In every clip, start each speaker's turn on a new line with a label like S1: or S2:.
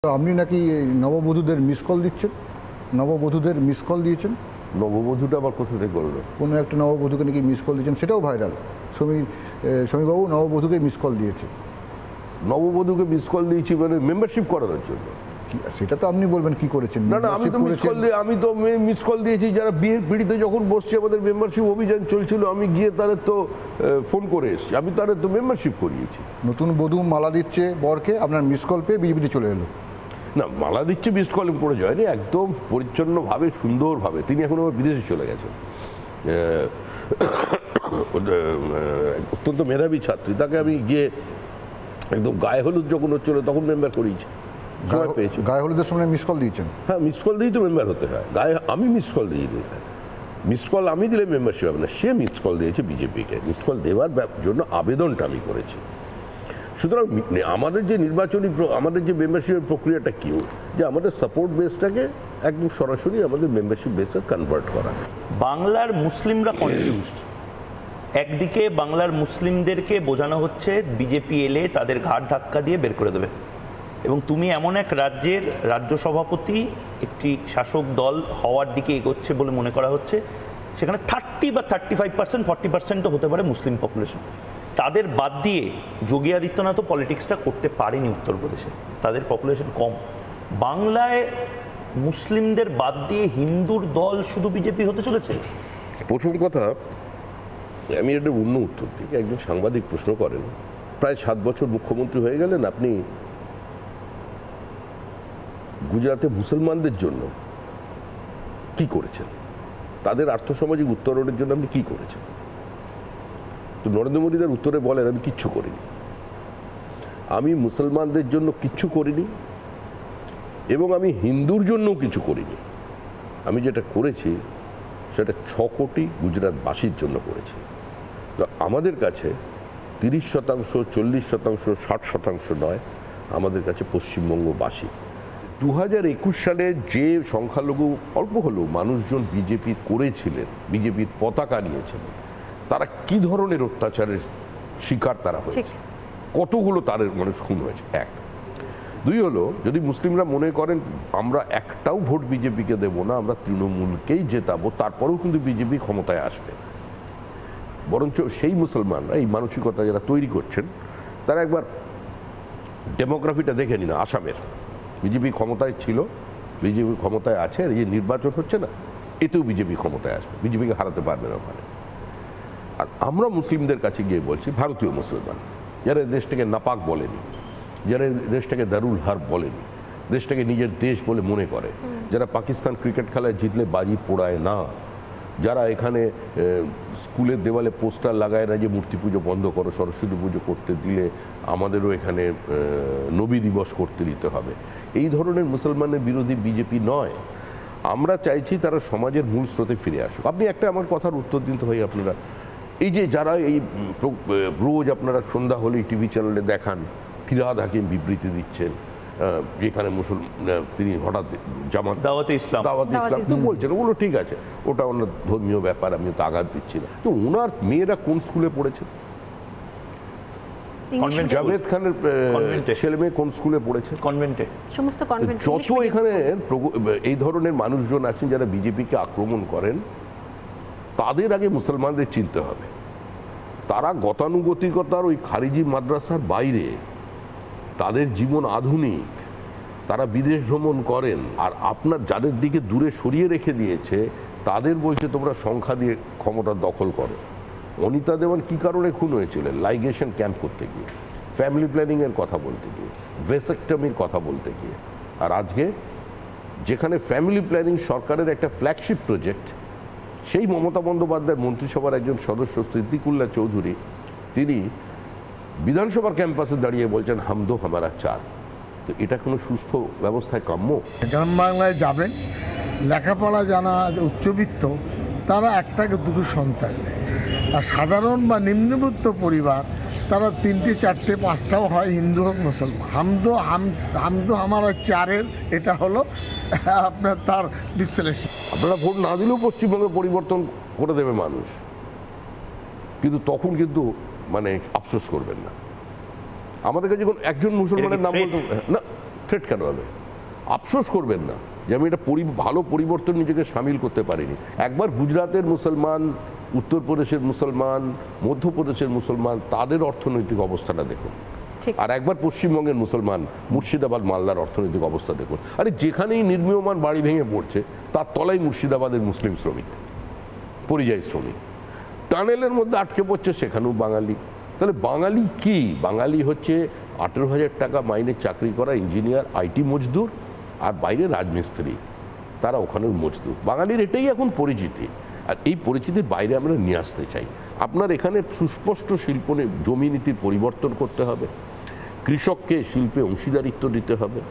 S1: আপনি নাকি নববধূদের miss call দিচ্ছেন, নববধূদের মিস কল দিয়েছেন।
S2: নববধূটা আবার কোথা থেকে করলো?
S1: কোনো একটা নববধূকে নাকি মিস কল দিয়েছেন, সেটাও ভাইরাল। সমীরবাবু নববধূকে মিস কল দিয়েছে।
S2: নববধূকে মিস কল দিয়েছি মানে মেম্বারশিপ করানোর জন্য?
S1: সেটা তো আপনি বলবেন কি করেছেন।
S2: না না, আমি তো মিস কল দিয়েছি যারা বিয়ের পিড়িতে যখন বসছে, আমাদের মেম্বারশিপ অভিযান চলছিল, আমি গিয়ে তাদের তো ফোন করে এসেছি, আমি তাদের তো মেম্বারশিপ করিয়েছি।
S1: নতুন বধূ মালা দিচ্ছে বরকে, আপনার মিস কল পেয়ে বিজেপিতে চলে এলো?
S2: না, মালা দিচ্ছে মিস কল করে যায়নি, একদম পরিচ্ছন্নভাবে সুন্দরভাবে। তিনি এখন আবার বিদেশে চলে গেছেন, অত্যন্ত মেধাবী ছাত্রী। তাকে আমি গিয়ে একদম গায়ে হলুদ যখন হচ্ছিল তখন মেম্বার করিয়েছি।
S1: গায়ে হলুদের সময় মিস কল দিয়েছেন?
S2: হ্যাঁ, মিস কল দিয়েই তো মেম্বার হতে হয়। আমি মিস কল দিইনি। মিস কল আমি দিলে মেম্বারশিপ হবে না, সে মিস কল দিয়েছে বিজেপিকে। মিস কল দেওয়ার জন্য আবেদনটা আমি করেছি। সুতরাং আমাদের যে নির্বাচনী, আমাদের যে মেম্বারশিপের প্রক্রিয়াটা কি, যে আমাদের সাপোর্ট বেসটাকে একদম সরাসরি আমাদের মেম্বারশিপ বেসটা কনভার্ট করা।
S3: বাংলার মুসলিমরা কনফিউজড। একদিকে বাংলার মুসলিমদেরকে বোঝানো হচ্ছে বিজেপি এলে তাদের ঘাড় ধাক্কা দিয়ে বের করে দেবে, এবং তুমি এমন এক রাজ্যের রাজ্য সভাপতি, একটি শাসক দল হওয়ার দিকে এগোচ্ছে বলে মনে করা হচ্ছে, সেখানে 30 বা 35%, 40%ও হতে পারে মুসলিম পপুলেশন। তাদের বাদ দিয়ে যোগী আদিত্যনাথও পলিটিক্সটা করতে পারেনি উত্তরপ্রদেশে, তাদের পপুলেশন কম। বাংলায় মুসলিমদের বাদ দিয়ে হিন্দুর দল শুধু বিজেপি হতে চলেছে।
S2: প্রথম কথা, আমি একটা অন্য উত্তর দিই। একজন সাংবাদিক প্রশ্ন করেন, প্রায় 7 বছর মুখ্যমন্ত্রী হয়ে গেলেন, আপনি গুজরাটে মুসলমানদের জন্য কি করেছেন, তাদের আর্থসামাজিক উত্তরণের জন্য আপনি কি করেছেন? তো নরেন্দ্র মোদী তার উত্তরে বলেন, আমি কিচ্ছু করিনি, আমি মুসলমানদের জন্য কিচ্ছু করিনি, এবং আমি হিন্দুর জন্যও কিছু করিনি। আমি যেটা করেছি সেটা 6 কোটি গুজরাটবাসীর জন্য করেছি। তো আমাদের কাছে 30%, 40%, 60% নয়, আমাদের কাছে পশ্চিমবঙ্গবাসী। 2021 সালে যে সংখ্যালঘু অল্প হলেও মানুষজন বিজেপি করেছিলেন, বিজেপির পতাকা নিয়েছিলেন, তারা কি ধরনের অত্যাচারের শিকার তারা হয়েছে, কতগুলো তাদের মানুষ খুন হয়েছে। 1, 2 হলো, যদি মুসলিমরা মনে করেন আমরা একটাও ভোট বিজেপিকে দেব না, আমরা তৃণমূলকেই জেতাবো, তারপরেও কিন্তু বিজেপি ক্ষমতায় আসবে। বরঞ্চ সেই মুসলমানরা এই মানসিকতা যারা তৈরি করছেন, তারা একবার ডেমোগ্রাফিটা দেখে নিন। আসামের বিজেপি ক্ষমতায় ছিল, বিজেপি ক্ষমতায় আছে, এই যে নির্বাচন হচ্ছে না, এতেও বিজেপি ক্ষমতায় আসবে, বিজেপিকে হারাতে পারবে না ওখানে। আর আমরা মুসলিমদের কাছে গিয়ে বলছি, ভারতীয় মুসলমান যারা দেশটাকে নাপাক বলেনি, যারা দেশটাকে দারুল হার্ব বলেনি, দেশটাকে নিজের দেশ বলে মনে করে, যারা পাকিস্তান ক্রিকেট খেলায় জিতলে বাজি পোড়ায় না, যারা এখানে স্কুলের দেওয়ালে পোস্টার লাগায় না যে মূর্তি পুজো বন্ধ করো, সরস্বতী পুজো করতে দিলে আমাদেরও এখানে নবী দিবস করতে দিতে হবে, এই ধরনের মুসলমানের বিরোধী বিজেপি নয়। আমরা চাইছি তারা সমাজের মূল স্রোতে ফিরে আসুক। আপনি একটা আমার কথার উত্তর দিতে হয়, আপনারা এই যে যারা এই রোজ আপনারা সন্ধ্যা হলেই টিভি চ্যানেলে দেখান ফিরহাদ হাকিম বিবৃতি দিচ্ছেন, যেখানে তিনি হঠাৎ দাওয়াতে ইসলাম বলছেন, ওগুলো ঠিক আছে, ওটা ওনার ধর্মীয় ব্যাপার, আমি তো আঘাত দিচ্ছি না। তো ওনার মেয়েরা কোন স্কুলে পড়েছে? জাভেদ খানের ছেলে মেয়ে কোন স্কুলে পড়েছে?
S3: কনভেন্টে।
S2: যত এখানে এই ধরনের মানুষজন আছেন যারা বিজেপিকে আক্রমণ করেন, তাদের আগে মুসলমানদের চিনতে হবে। তারা গতানুগতিকতার ওই খারিজি মাদ্রাসার বাইরে, তাদের জীবন আধুনিক, তারা বিদেশ ভ্রমণ করেন। আর আপনার যাদের দিকে দূরে সরিয়ে রেখে দিয়েছে তাদের বলছে তোমরা সংখ্যা দিয়ে ক্ষমতা দখল করো। অনিতা দেওয়ান কী কারণে খুন হয়েছিলেন? লাইগেশন ক্যাম্প করতে গিয়ে, ফ্যামিলি প্ল্যানিংয়ের কথা বলতে গিয়ে, ভেসেক্টমির কথা বলতে গিয়ে। আর আজকে যেখানে ফ্যামিলি প্ল্যানিং সরকারের একটা ফ্ল্যাগশিপ প্রজেক্ট, সেই মমতা বন্দ্যোপাধ্যায়ের মন্ত্রিসভার একজন সদস্য সিদ্দিকুল্লাহ চৌধুরী, তিনি বিধানসভার ক্যাম্পাসে দাঁড়িয়ে বলছেন হাম দো হামারা চার। তো এটা কোনো সুস্থ ব্যবস্থায় কাম্য?
S4: গ্রাম বাংলায় যাবেন, লেখাপড়া জানা উচ্চবিত্ত, তারা একটাকে দুটো সন্তান নেয়। আর সাধারণ বা নিম্নবিত্ত পরিবার, তারা 3টে 4টে 5টাও হয়, হিন্দু হোক মুসলমান। হামদো হামারা চারের এটা হলো আপনার তার বিশ্লেষণ।
S2: আপনারা ভোট না দিলেও পশ্চিমবঙ্গে পরিবর্তন করে দেবে মানুষ, কিন্তু তখন কিন্তু মানে আফসোস করবেন না। আমাদের কাছে যখন একজন মুসলমানের নাম বলতে না, থ্রেট কেন হবে? আফসোস করবেন না যে আমি এটা ভালো পরিবর্তন নিজেকে সামিল করতে পারিনি। একবার গুজরাটের মুসলমান, উত্তরপ্রদেশের মুসলমান, মধ্যপ্রদেশের মুসলমান, তাদের অর্থনৈতিক অবস্থাটা দেখুন, আর একবার পশ্চিমবঙ্গের মুসলমান, মুর্শিদাবাদ মালদার অর্থনৈতিক অবস্থা দেখুন। আরে যেখানেই নির্মীয়মান বাড়ি ভেঙে পড়ছে তার তলায় মুর্শিদাবাদের মুসলিম শ্রমিক, পরিযায়ী শ্রমিক। টানেলের মধ্যে আটকে পড়ছে, সেখানেও বাঙালি। তাহলে বাঙালি কি? বাঙালি হচ্ছে 18,000 টাকা মাইনে চাকরি করা ইঞ্জিনিয়ার, আইটি মজদুর, আর বাইরে রাজমিস্ত্রি, তারা ওখানের মজদুর। বাঙালির এটাই এখন পরিচিতি, আর এই পরিচিতির বাইরে আমরা নিয়ে আসতে চাই। আপনার এখানে সুস্পষ্ট শিল্প জমি নীতির পরিবর্তন করতে হবে, কৃষককে শিল্পে অংশীদারিত্ব দিতে হবে,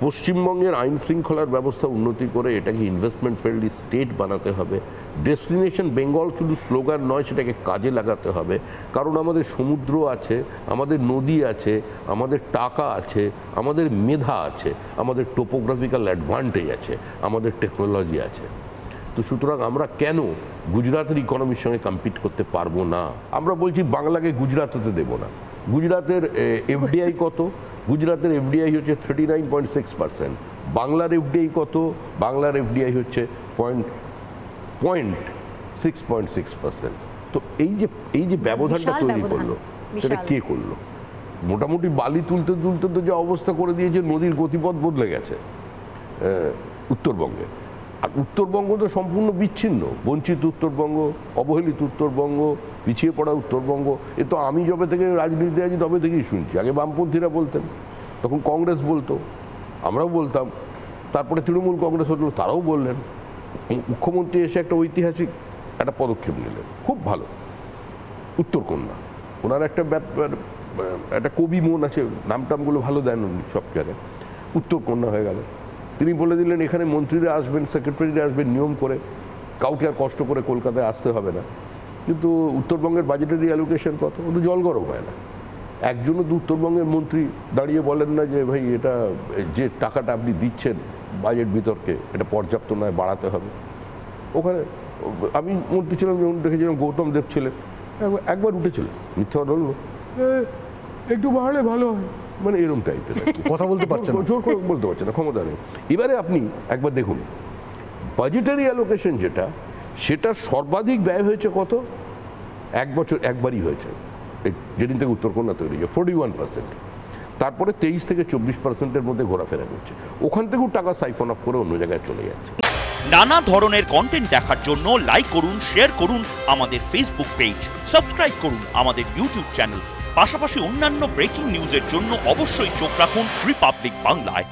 S2: পশ্চিমবঙ্গের আইন শৃঙ্খলার ব্যবস্থা উন্নতি করে এটাকে ইনভেস্টমেন্ট ফ্রেন্ডলি স্টেট বানাতে হবে। ডেস্টিনেশন বেঙ্গল শুধু স্লোগান নয়, সেটাকে কাজে লাগাতে হবে। কারণ আমাদের সমুদ্র আছে, আমাদের নদী আছে, আমাদের টাকা আছে, আমাদের মেধা আছে, আমাদের টোপোগ্রাফিক্যাল অ্যাডভান্টেজ আছে, আমাদের টেকনোলজি আছে। তো সুতরাং আমরা কেন গুজরাটের ইকোনমির সঙ্গে কম্পিট করতে পারবো না? আমরা বলছি বাংলাকে গুজরাট হতে দেবো না। গুজরাটের এফডিআই কত? গুজরাটের এফডিআই হচ্ছে 39.6%। বাংলার এফডিআই কত? বাংলার এফডিআই হচ্ছে 6.6%। তো এই যে ব্যবধানটা তৈরি করলো, সেটা কে করলো? মোটামুটি বালি তুলতে তুলতে তো যে অবস্থা করে দিয়েছে, নদীর গতিপথ বদলে গেছে উত্তরবঙ্গে। আর উত্তরবঙ্গ তো সম্পূর্ণ বিচ্ছিন্ন, বঞ্চিত উত্তরবঙ্গ, অবহেলিত উত্তরবঙ্গ, পিছিয়ে পড়া উত্তরবঙ্গ। এ তো আমি যবে থেকে রাজনীতিতে আছি তবে থেকেই শুনছি। আগে বামপন্থীরা বলতেন, তখন কংগ্রেস বলতো, আমরাও বলতাম, তারপরে তৃণমূল কংগ্রেস হলো, তারাও বললেন। মুখ্যমন্ত্রী এসে একটা ঐতিহাসিক একটা পদক্ষেপ নিলেন, খুব ভালো। উত্তরকন্যা, ওনার একটা কবি মন আছে, নামটামগুলো ভালো দেন উনি সব জায়গায়। উত্তরকন্যা হয়ে গেল। তিনি বলে দিলেন এখানে মন্ত্রীরা আসবেন, সেক্রেটারিরা আসবেন নিয়ম করে, কাউকে আর কষ্ট করে কলকাতায় আসতে হবে না। কিন্তু উত্তরবঙ্গের বাজেটারি অ্যালোকেশন কত? ও তো জল গরম হয় না। একজনও তো উত্তরবঙ্গের মন্ত্রী দাঁড়িয়ে বলেন না যে ভাই এটা যে টাকাটা আপনি দিচ্ছেন বাজেট বিতর্কে, এটা পর্যাপ্ত নয়, বাড়াতে হবে। ওখানে আমি মন্ত্রী ছিলাম যখন দেখেছিলাম, গৌতম দেব ছিলেন, একবার উঠেছিলেন, মিথ্যা কথা বলবো, একটু বাড়লে ভালো হয়, মানে এরকম টাইপের
S1: কথা বলতে পারছেন,
S2: জোর করে বলতে পারছে না, ক্ষমতা নেই। এবারে আপনি একবার দেখুন বাজেটারি অ্যালোকেশন যেটা, সেটা সর্বাধিক ব্যয় হয়েছে কত? এক বছর একবারই হয়েছে, যেদিন থেকে উত্তরকন্যা তৈরি হয়েছে, 41%। তারপরে 23 থেকে 24%-এর মধ্যে ঘোরাফেরা করছে। ওখান থেকেও টাকা সাইফন অফ করে অন্য জায়গায় চলে যাচ্ছে।
S5: নানা ধরনের কন্টেন্ট দেখার জন্য লাইক করুন, শেয়ার করুন আমাদের ফেসবুক পেজ, সাবস্ক্রাইব করুন আমাদের ইউটিউব চ্যানেল। পাশাপাশি অন্যান্য ব্রেকিং নিউজের জন্য অবশ্যই চোখ রাখুন রিপাবলিক বাংলায়।